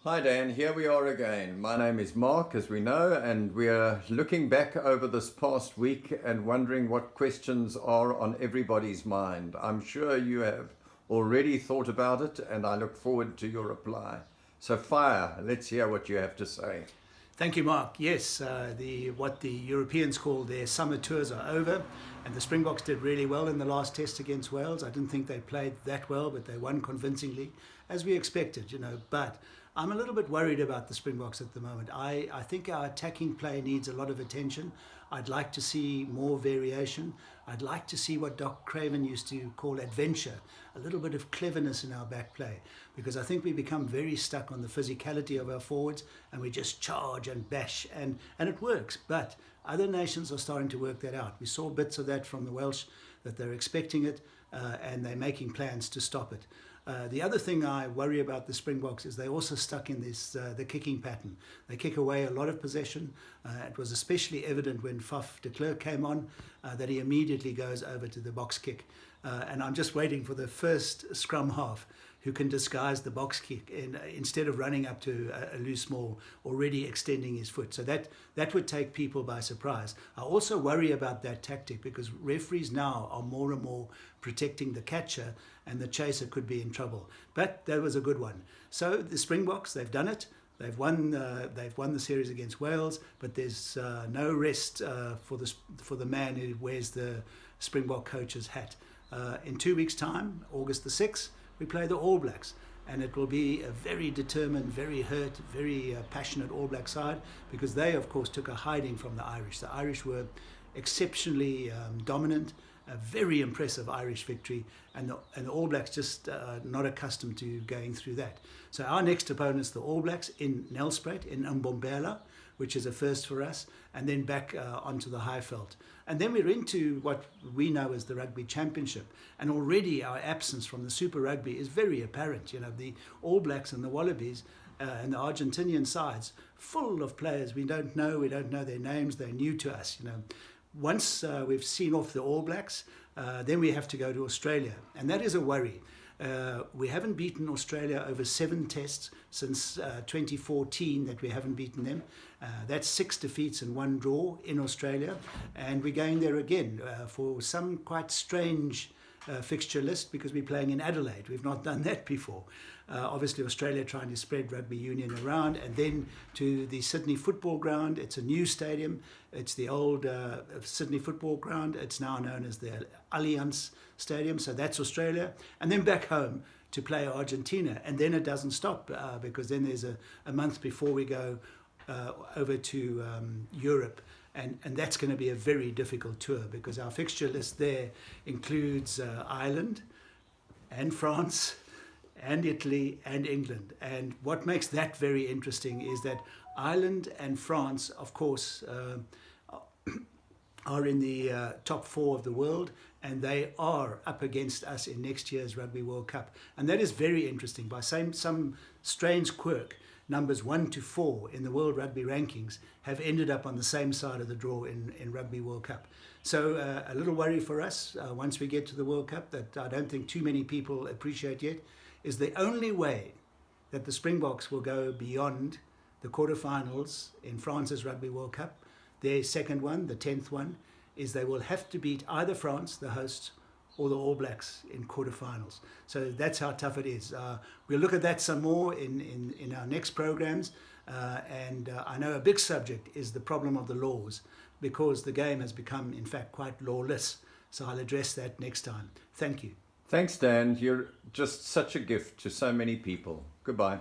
Hi Dan, here we are again. My name is Mark, as we know, and we are looking back over this past week and wondering what questions are on everybody's mind. I'm sure you have already thought about it, and I look forward to your reply. So fire, let's hear what you have to say. Thank you, Mark. Yes, what the Europeans call their summer tours are over, and the Springboks did really well in the last test against Wales. I didn't think they played that well, but they won convincingly, as we expected, But I'm a little bit worried about the Springboks at the moment. I think our attacking play needs a lot of attention. I'd like to see more variation. I'd like to see what Doc Craven used to call adventure, a little bit of cleverness in our back play, because I think we become very stuck on the physicality of our forwards and we just charge and bash, and it works. But other nations are starting to work that out. We saw bits of that from the Welsh, that they're expecting it and they're making plans to stop it. The other thing I worry about the Springboks is they're also stuck in this the kicking pattern. They kick away a lot of possession. It was especially evident when Faf de Klerk came on, that he immediately goes over to the box kick. And I'm just waiting for the first scrum half who can disguise the box kick instead of running up to a loose maul, already extending his foot. So that would take people by surprise. I also worry about that tactic because referees now are more and more protecting the catcher, and the chaser could be in trouble. But that was a good one. So the Springboks, they've done it. They've won the series against Wales, but there's no rest for the man who wears the Springbok coach's hat. In 2 weeks' time, August the 6th, we play the All Blacks, and it will be a very determined, very hurt, very passionate All Black side, because they, of course, took a hiding from the Irish. The Irish were exceptionally dominant, a very impressive Irish victory, and the All Blacks just not accustomed to going through that. So our next opponent's the All Blacks in Nelspruit, in Mbombela, which is a first for us, and then back onto the Highveld. And then we're into what we know as the Rugby Championship. And already our absence from the Super Rugby is very apparent. The All Blacks and the Wallabies and the Argentinian sides, full of players we don't know their names, they're new to us. Once we've seen off the All Blacks, then we have to go to Australia. And that is a worry. We haven't beaten Australia over 7 tests since 2014 that we haven't beaten them. That's 6 defeats and 1 draw in Australia. And we're going there again for some quite strange fixture list because we're playing in Adelaide. We've not done that before. Obviously Australia trying to spread rugby union around, and then to the Sydney Football Ground. It's a new stadium. It's the old Sydney Football Ground. It's now known as the Allianz Stadium, so that's Australia. And then back home to play Argentina, and then it doesn't stop because then there's a month before we go over to Europe. And that's going to be a very difficult tour because our fixture list there includes Ireland and France and Italy and England. And what makes that very interesting is that Ireland and France, of course, are in the top 4 of the world, and they are up against us in next year's Rugby World Cup. And that is very interesting. By some strange quirk, numbers 1 to 4 in the World Rugby rankings have ended up on the same side of the draw in Rugby World Cup. So a little worry for us once we get to the World Cup that I don't think too many people appreciate yet, is the only way that the Springboks will go beyond the quarterfinals in France's Rugby World Cup. Their second one, the 10th one, is they will have to beat either France, the hosts, or the All Blacks in quarterfinals. So that's how tough it is. We'll look at that some more in our next programs. And I know a big subject is the problem of the laws, because the game has become, in fact, quite lawless. So I'll address that next time. Thank you. Thanks, Dan. You're just such a gift to so many people. Goodbye.